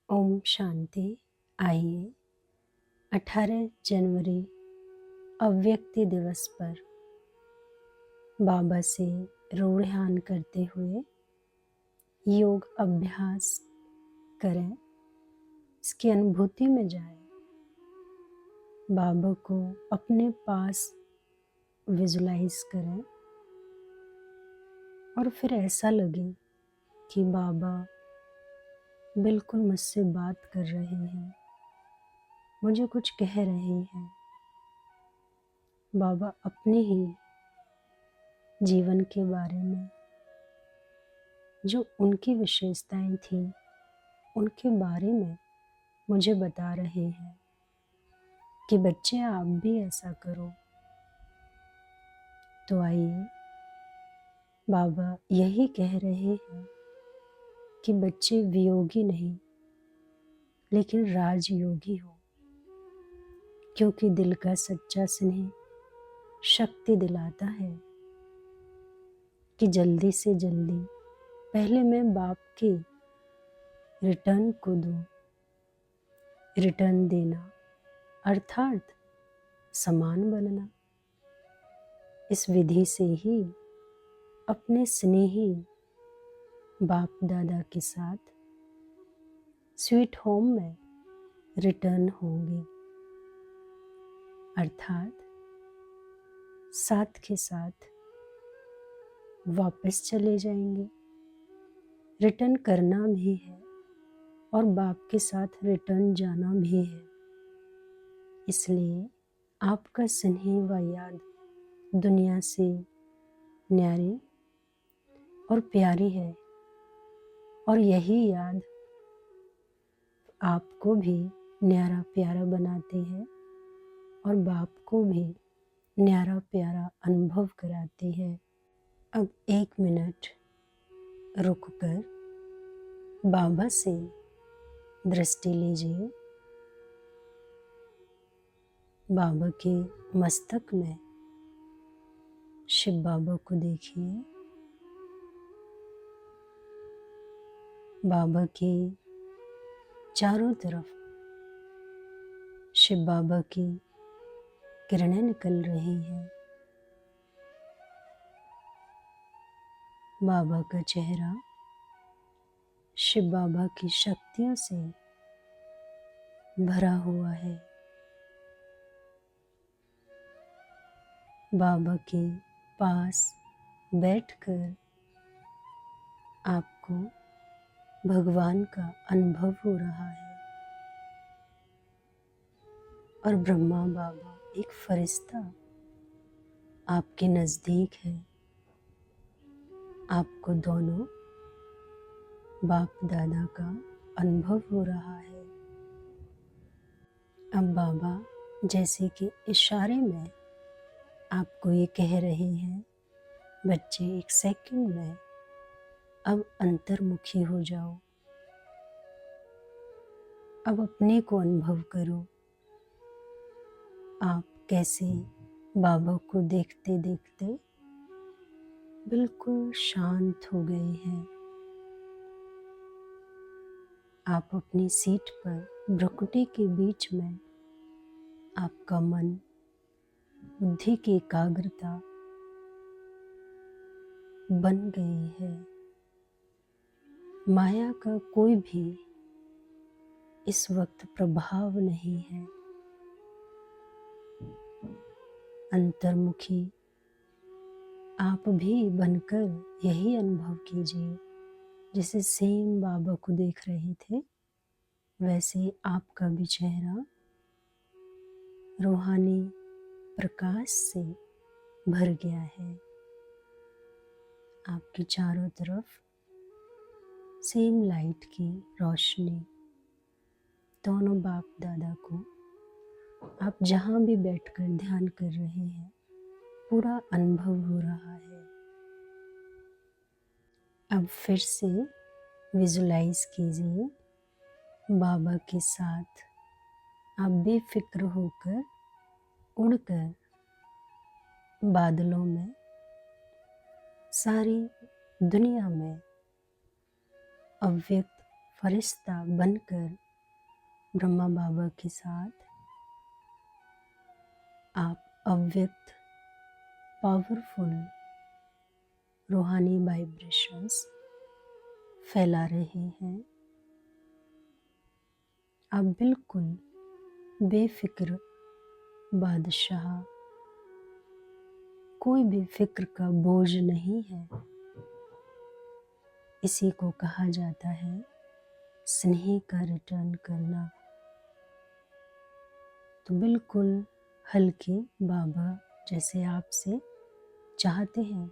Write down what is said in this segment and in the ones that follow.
ओम शांति। आइए 18 जनवरी अव्यक्ति दिवस पर बाबा से रूढ़ करते हुए योग अभ्यास करें, इसकी अनुभूति में जाएं। बाबा को अपने पास विजुलाइज करें और फिर ऐसा लगे कि बाबा बिल्कुल मुझसे बात कर रहे हैं, मुझे कुछ कह रहे हैं। बाबा अपने ही जीवन के बारे में जो उनकी विशेषताएं थी उनके बारे में मुझे बता रहे हैं कि बच्चे आप भी ऐसा करो। तो आइए, बाबा यही कह रहे हैं कि बच्चे वियोगी नहीं लेकिन राजयोगी हो, क्योंकि दिल का सच्चा स्नेह शक्ति दिलाता है कि जल्दी से जल्दी पहले मैं बाप के रिटर्न को दूं। रिटर्न देना अर्थात समान बनना। इस विधि से ही अपने स्नेही बाप दादा के साथ स्वीट होम में रिटर्न होंगे, अर्थात साथ के साथ वापस चले जाएंगे। रिटर्न करना भी है और बाप के साथ रिटर्न जाना भी है। इसलिए आपका स्नेह व याद दुनिया से न्यारी और प्यारी है, और यही याद आपको भी न्यारा प्यारा बनाती है और बाप को भी न्यारा प्यारा अनुभव कराती है। अब 1 मिनट रुककर बाबा से दृष्टि लीजिए। बाबा के मस्तक में शिव बाबा को देखिए। बाबा के चारों तरफ शिव बाबा की किरणें निकल रही हैं। बाबा का चेहरा शिव बाबा की शक्तियों से भरा हुआ है। बाबा के पास बैठकर आपको भगवान का अनुभव हो रहा है, और ब्रह्मा बाबा एक फरिश्ता आपके नज़दीक है। आपको दोनों बाप दादा का अनुभव हो रहा है। अब बाबा जैसे कि इशारे में आपको ये कह रहे हैं, बच्चे 1 सेकंड में अब अंतर्मुखी हो जाओ। अब अपने को अनुभव करो, आप कैसे बाबा को देखते देखते बिल्कुल शांत हो गए हैं। आप अपनी सीट पर भ्रुकुटी के बीच में आपका मन, बुद्धि की एकाग्रता बन गई है। माया का कोई भी इस वक्त प्रभाव नहीं है। अंतर्मुखी आप भी बनकर यही अनुभव कीजिए। जैसे सेम बाबा को देख रहे थे, वैसे आपका भी चेहरा रूहानी प्रकाश से भर गया है। आपके चारों तरफ सेम लाइट की रोशनी, दोनों बाप दादा को आप जहाँ भी बैठकर ध्यान कर रहे हैं पूरा अनुभव हो रहा है। अब फिर से विजुलाइज कीजिए, बाबा के साथ आप बेफिक्र होकर उड़कर बादलों में सारी दुनिया में अव्यक्त फरिश्ता बनकर ब्रह्मा बाबा के साथ आप अव्यक्त पावरफुल रूहानी वाइब्रेशंस फैला रहे हैं। आप बिल्कुल बेफिक्र बादशाह, कोई भी फिक्र का बोझ नहीं है। इसी को कहा जाता है स्नेह का रिटर्न करना। तो बिल्कुल हल्के बाबा जैसे आपसे चाहते हैं,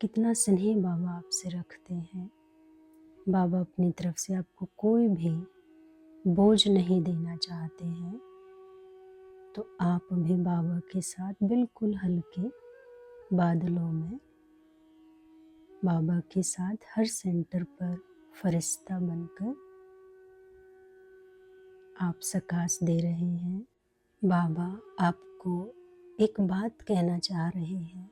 कितना स्नेह बाबा आपसे रखते हैं। बाबा अपनी तरफ से आपको कोई भी बोझ नहीं देना चाहते हैं। तो आप भी बाबा के साथ बिल्कुल हल्के बादलों में बाबा के साथ हर सेंटर पर फरिश्ता बनकर आप सकाश दे रहे हैं। बाबा आपको एक बात कहना चाह रहे हैं,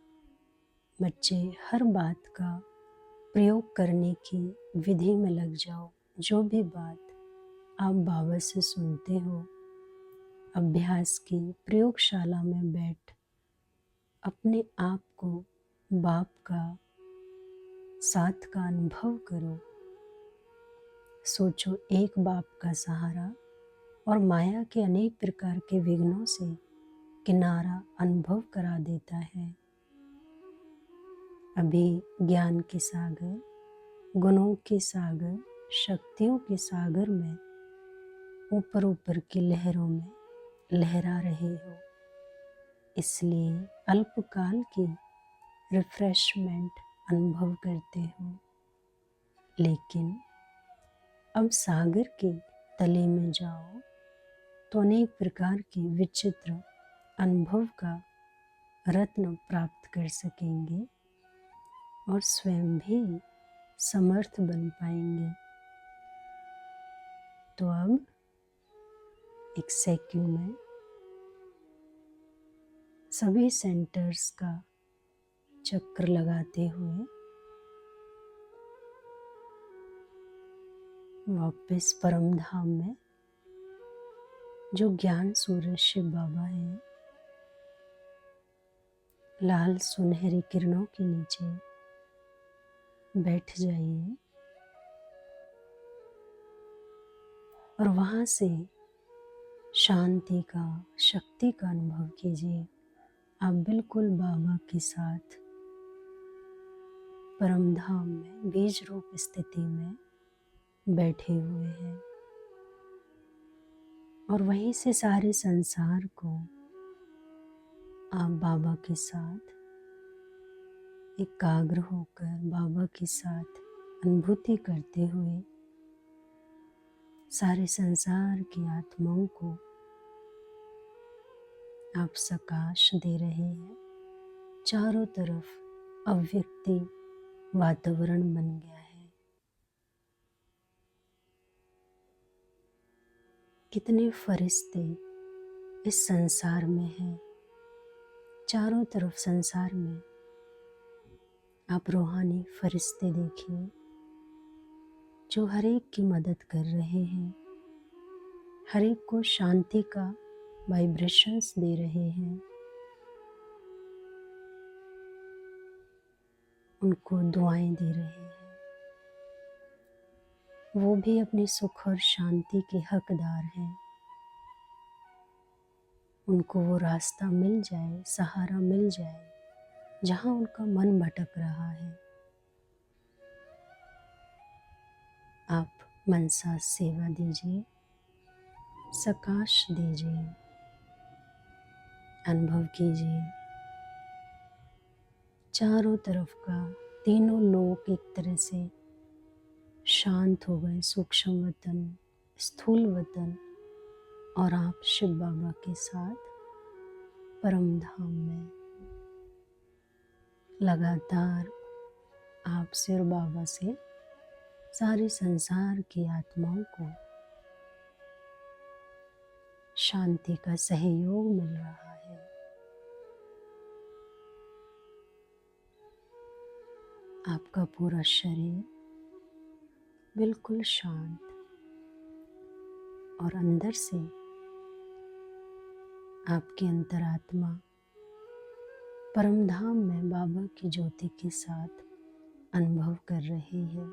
बच्चे हर बात का प्रयोग करने की विधि में लग जाओ। जो भी बात आप बाबा से सुनते हो, अभ्यास की प्रयोगशाला में बैठ अपने आप को बाप का साथ का अनुभव करो। सोचो एक बाप का सहारा और माया के अनेक प्रकार के विघ्नों से किनारा अनुभव करा देता है। अभी ज्ञान के सागर, गुणों के सागर, शक्तियों के सागर में ऊपर ऊपर की लहरों में लहरा रहे हो। इसलिए अल्पकाल की रिफ्रेशमेंट अनुभव करते हो, लेकिन अब सागर के तले में जाओ तो अनेक प्रकार के विचित्र अनुभव का रत्न प्राप्त कर सकेंगे और स्वयं भी समर्थ बन पाएंगे। तो अब एक सेक्यू में सभी सेंटर्स का चक्र लगाते हुए वापस परम धाम में जो ज्ञान सूरज शिव बाबा है, लाल सुनहरी किरणों के नीचे बैठ जाइए और वहाँ से शांति का, शक्ति का अनुभव कीजिए। आप बिल्कुल बाबा के साथ परम धाम में बीज रूप स्थिति में बैठे हुए हैं और वहीं से सारे संसार को आप बाबा के साथ एकाग्र होकर बाबा के साथ अनुभूति करते हुए सारे संसार की आत्माओं को आप सकाश दे रहे हैं। चारों तरफ अव्यक्ति वातावरण बन गया है। कितने फरिश्ते इस संसार में हैं। चारों तरफ संसार में आप रूहानी फरिश्ते देखिए जो हर एक की मदद कर रहे हैं, हर एक को शांति का वाइब्रेशंस दे रहे हैं, उनको दुआएं दे रहे हैं। वो भी अपनी सुख और शांति के हकदार हैं। उनको वो रास्ता मिल जाए, सहारा मिल जाए जहाँ उनका मन भटक रहा है। आप मनसा सेवा दीजिए, सकाश दीजिए, अनुभव कीजिए। चारों तरफ का तीनों लोक एक तरह से शांत हो गए, सूक्ष्म वतन, स्थूल वतन, और आप शिव बाबा के साथ परम धाम में लगातार आपसे और बाबा से सारे संसार की आत्माओं को शांति का सहयोग मिल रहा है। आपका पूरा शरीर बिल्कुल शांत और अंदर से आपकी अंतरात्मा परमधाम में बाबा की ज्योति के साथ अनुभव कर रही है।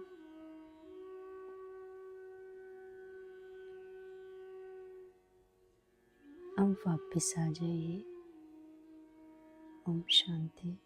अब वापस आ जाइए। ओम शांति।